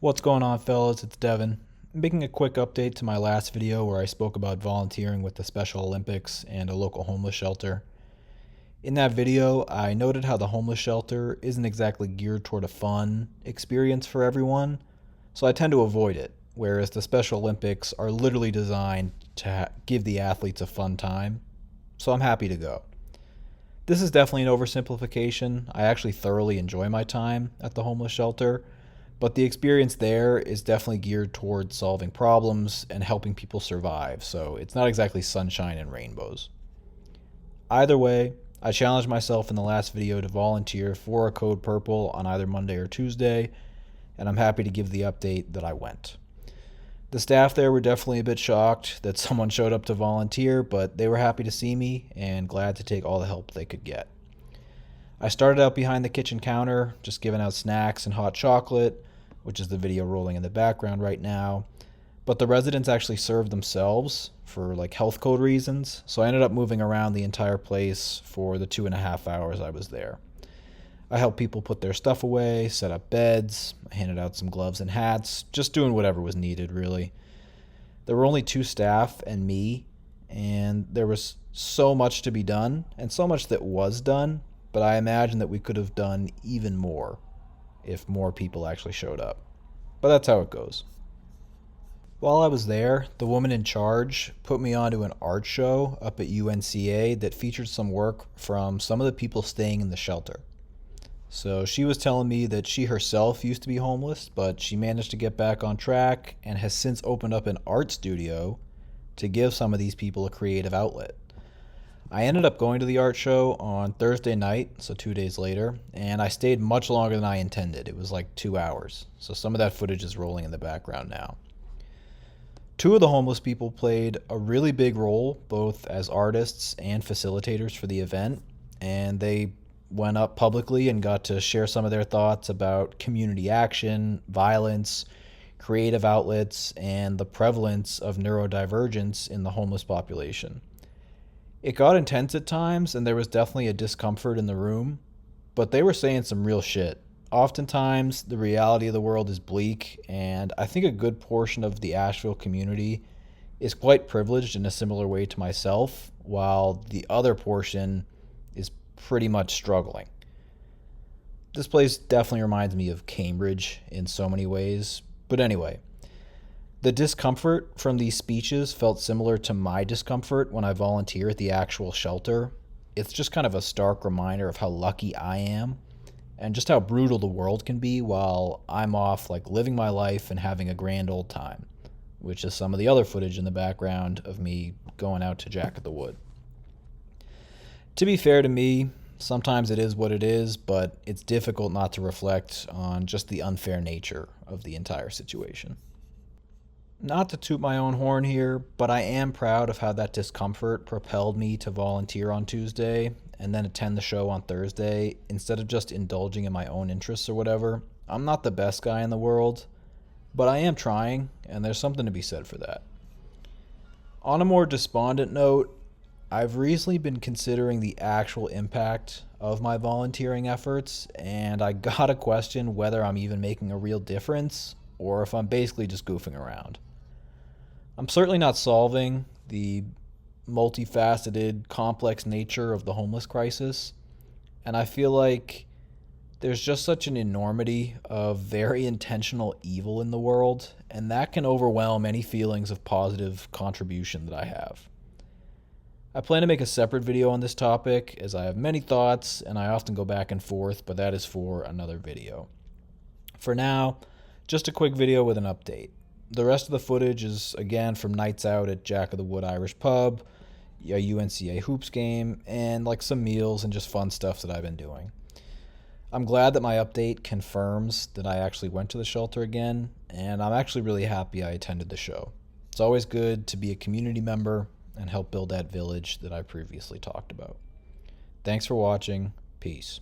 What's going on, fellas? It's Devin. Making a quick update to my last video where I spoke about volunteering with the Special Olympics and a local homeless shelter. In that video, I noted how the homeless shelter isn't exactly geared toward a fun experience for everyone, so I tend to avoid it, whereas the Special Olympics are literally designed to give the athletes a fun time, so I'm happy to go. This is definitely an oversimplification. I actually thoroughly enjoy my time at the homeless shelter, but the experience there is definitely geared towards solving problems and helping people survive, so it's not exactly sunshine and rainbows. Either way, I challenged myself in the last video to volunteer for a Code Purple on either Monday or Tuesday, and I'm happy to give the update that I went. The staff there were definitely a bit shocked that someone showed up to volunteer, but they were happy to see me and glad to take all the help they could get. I started out behind the kitchen counter, just giving out snacks and hot chocolate, which is the video rolling in the background right now. But the residents actually served themselves for health code reasons, so I ended up moving around the entire place for the 2.5 hours I was there. I helped people put their stuff away, set up beds, I handed out some gloves and hats, just doing whatever was needed, really. There were only two staff and me, and there was so much to be done, and so much that was done, but I imagine that we could have done even more if more people actually showed up. But that's how it goes. While I was there, the woman in charge put me onto an art show up at UNCA that featured some work from some of the people staying in the shelter. So she was telling me that she herself used to be homeless, but she managed to get back on track and has since opened up an art studio to give some of these people a creative outlet. I ended up going to the art show on Thursday night, so 2 days later, and I stayed much longer than I intended. It was like 2 hours, so some of that footage is rolling in the background now. Two of the homeless people played a really big role, both as artists and facilitators for the event, and they went up publicly and got to share some of their thoughts about community action, violence, creative outlets, and the prevalence of neurodivergence in the homeless population. It got intense at times, and there was definitely a discomfort in the room, but they were saying some real shit. Oftentimes, the reality of the world is bleak, and I think a good portion of the Asheville community is quite privileged in a similar way to myself, while the other portion is pretty much struggling. This place definitely reminds me of Cambridge in so many ways, but anyway. The discomfort from these speeches felt similar to my discomfort when I volunteer at the actual shelter. It's just kind of a stark reminder of how lucky I am and just how brutal the world can be while I'm off living my life and having a grand old time, which is some of the other footage in the background of me going out to Jack of the Wood. To be fair to me, sometimes it is what it is, but it's difficult not to reflect on just the unfair nature of the entire situation. Not to toot my own horn here, but I am proud of how that discomfort propelled me to volunteer on Tuesday and then attend the show on Thursday instead of just indulging in my own interests or whatever. I'm not the best guy in the world, but I am trying, and there's something to be said for that. On a more despondent note, I've recently been considering the actual impact of my volunteering efforts, and I gotta question whether I'm even making a real difference or if I'm basically just goofing around. I'm certainly not solving the multifaceted, complex nature of the homeless crisis, and I feel like there's just such an enormity of very intentional evil in the world, and that can overwhelm any feelings of positive contribution that I have. I plan to make a separate video on this topic as I have many thoughts and I often go back and forth, but that is for another video. For now, just a quick video with an update. The rest of the footage is, again, from nights out at Jack of the Wood Irish Pub, a UNCA hoops game, and some meals and just fun stuff that I've been doing. I'm glad that my update confirms that I actually went to the shelter again, and I'm actually really happy I attended the show. It's always good to be a community member and help build that village that I previously talked about. Thanks for watching. Peace.